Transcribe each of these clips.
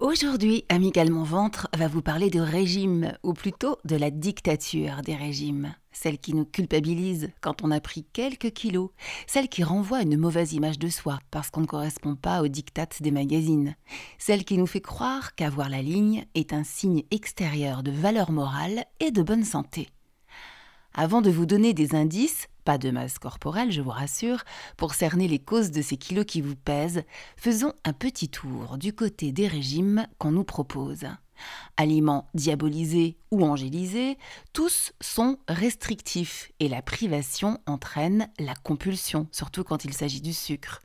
Aujourd'hui, Amicalement Ventre va vous parler de régime, ou plutôt de la dictature des régimes. Celle qui nous culpabilise quand on a pris quelques kilos, celle qui renvoie une mauvaise image de soi parce qu'on ne correspond pas aux dictates des magazines, celle qui nous fait croire qu'avoir la ligne est un signe extérieur de valeur morale et de bonne santé. Avant de vous donner des indices, pas de masse corporelle, je vous rassure, pour cerner les causes de ces kilos qui vous pèsent, faisons un petit tour du côté des régimes qu'on nous propose. Aliments diabolisés ou angélisés, tous sont restrictifs et la privation entraîne la compulsion, surtout quand il s'agit du sucre.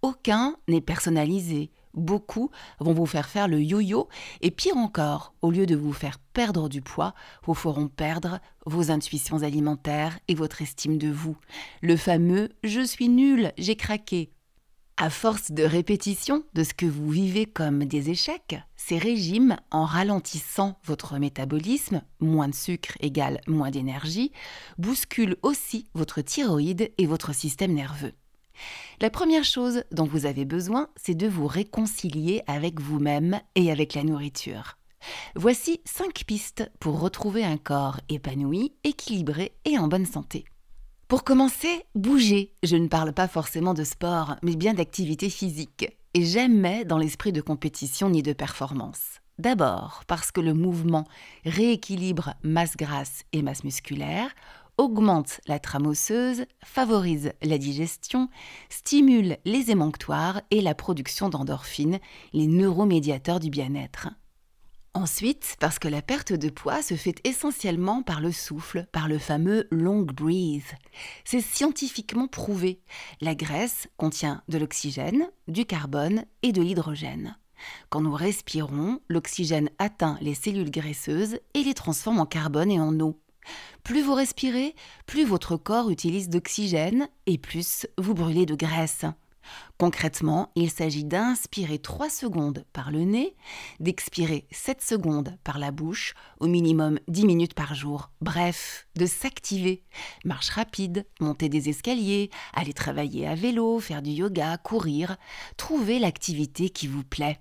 Aucun n'est personnalisé. Beaucoup vont vous faire le yo-yo et pire encore, au lieu de vous faire perdre du poids, vous feront perdre vos intuitions alimentaires et votre estime de vous. Le fameux « je suis nul, j'ai craqué ». À force de répétition de ce que vous vivez comme des échecs, ces régimes, en ralentissant votre métabolisme, moins de sucre égale moins d'énergie, bousculent aussi votre thyroïde et votre système nerveux. La première chose dont vous avez besoin, c'est de vous réconcilier avec vous-même et avec la nourriture. Voici 5 pistes pour retrouver un corps épanoui, équilibré et en bonne santé. Pour commencer, bougez. Je ne parle pas forcément de sport, mais bien d'activité physique. Et jamais dans l'esprit de compétition ni de performance. D'abord, parce que le mouvement rééquilibre masse grasse et masse musculaire, augmente la trame osseuse, favorise la digestion, stimule les émonctoires et la production d'endorphines, les neuromédiateurs du bien-être. Ensuite, parce que la perte de poids se fait essentiellement par le souffle, par le fameux long breathe. C'est scientifiquement prouvé. La graisse contient de l'oxygène, du carbone et de l'hydrogène. Quand nous respirons, l'oxygène atteint les cellules graisseuses et les transforme en carbone et en eau. Plus vous respirez, plus votre corps utilise d'oxygène et plus vous brûlez de graisse. Concrètement, il s'agit d'inspirer 3 secondes par le nez, d'expirer 7 secondes par la bouche, au minimum 10 minutes par jour. Bref, de s'activer. Marche rapide, monter des escaliers, aller travailler à vélo, faire du yoga, courir. Trouvez l'activité qui vous plaît.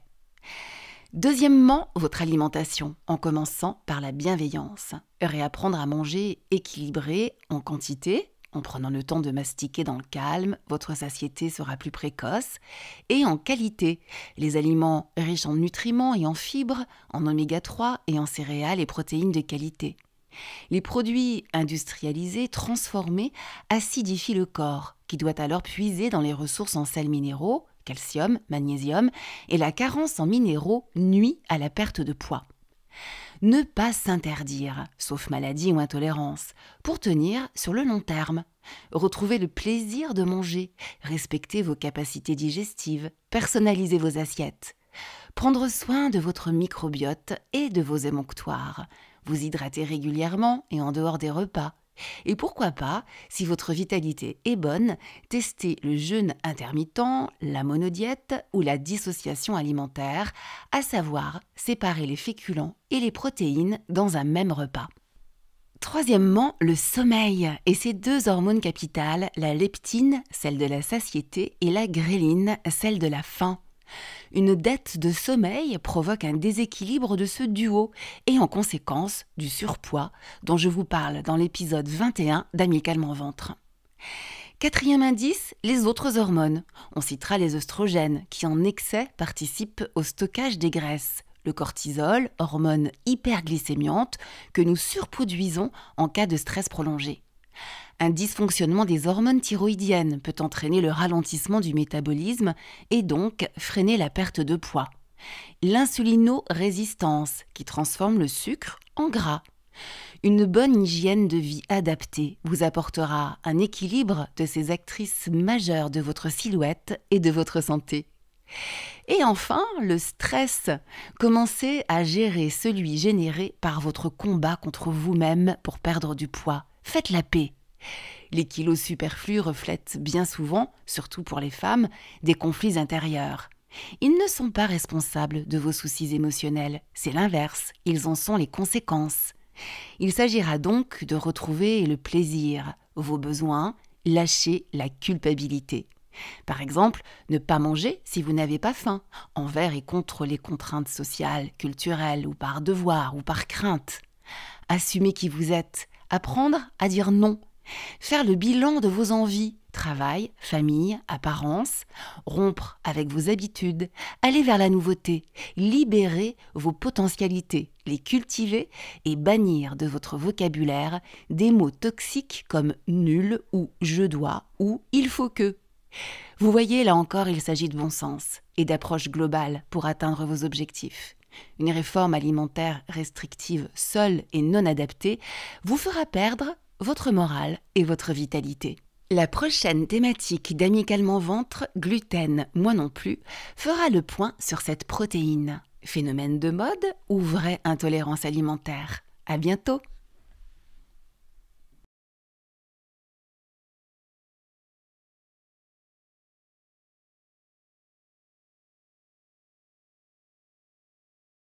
Deuxièmement, votre alimentation, en commençant par la bienveillance. Réapprendre à manger équilibré en quantité, en prenant le temps de mastiquer dans le calme, votre satiété sera plus précoce, et en qualité, les aliments riches en nutriments et en fibres, en oméga 3 et en céréales et protéines de qualité. Les produits industrialisés, transformés, acidifient le corps, qui doit alors puiser dans les ressources en sels minéraux, calcium, magnésium, et la carence en minéraux nuit à la perte de poids. Ne pas s'interdire, sauf maladie ou intolérance, pour tenir sur le long terme. Retrouvez le plaisir de manger, respectez vos capacités digestives, personnalisez vos assiettes. Prendre soin de votre microbiote et de vos émonctoires. Vous hydrater régulièrement et en dehors des repas. Et pourquoi pas, si votre vitalité est bonne, tester le jeûne intermittent, la monodiète ou la dissociation alimentaire, à savoir séparer les féculents et les protéines dans un même repas. Troisièmement, le sommeil et ses 2 hormones capitales, la leptine, celle de la satiété, et la gréline, celle de la faim. Une dette de sommeil provoque un déséquilibre de ce duo et en conséquence du surpoids dont je vous parle dans l'épisode 21 d'Amicalement Ventre. Quatrième indice, les autres hormones. On citera les œstrogènes qui en excès participent au stockage des graisses. Le cortisol, hormone hyperglycémiante que nous surproduisons en cas de stress prolongé. Un dysfonctionnement des hormones thyroïdiennes peut entraîner le ralentissement du métabolisme et donc freiner la perte de poids. L'insulinorésistance qui transforme le sucre en gras. Une bonne hygiène de vie adaptée vous apportera un équilibre de ces actrices majeures de votre silhouette et de votre santé. Et enfin, le stress. Commencez à gérer celui généré par votre combat contre vous-même pour perdre du poids. Faites la paix. Les kilos superflus reflètent bien souvent, surtout pour les femmes, des conflits intérieurs. Ils ne sont pas responsables de vos soucis émotionnels, c'est l'inverse, ils en sont les conséquences. Il s'agira donc de retrouver le plaisir, vos besoins, lâcher la culpabilité. Par exemple, ne pas manger si vous n'avez pas faim, envers et contre les contraintes sociales, culturelles, ou par devoir, ou par crainte. Assumer qui vous êtes, apprendre à dire non, faire le bilan de vos envies, travail, famille, apparence, rompre avec vos habitudes, aller vers la nouveauté, libérer vos potentialités, les cultiver et bannir de votre vocabulaire des mots toxiques comme nul ou je dois ou il faut que. Vous voyez, là encore, il s'agit de bon sens et d'approche globale pour atteindre vos objectifs. Une réforme alimentaire restrictive seule et non adaptée vous fera perdre votre morale et votre vitalité. La prochaine thématique d'Amicalement Ventre, gluten, moi non plus, fera le point sur cette protéine. Phénomène de mode ou vraie intolérance alimentaire? À bientôt!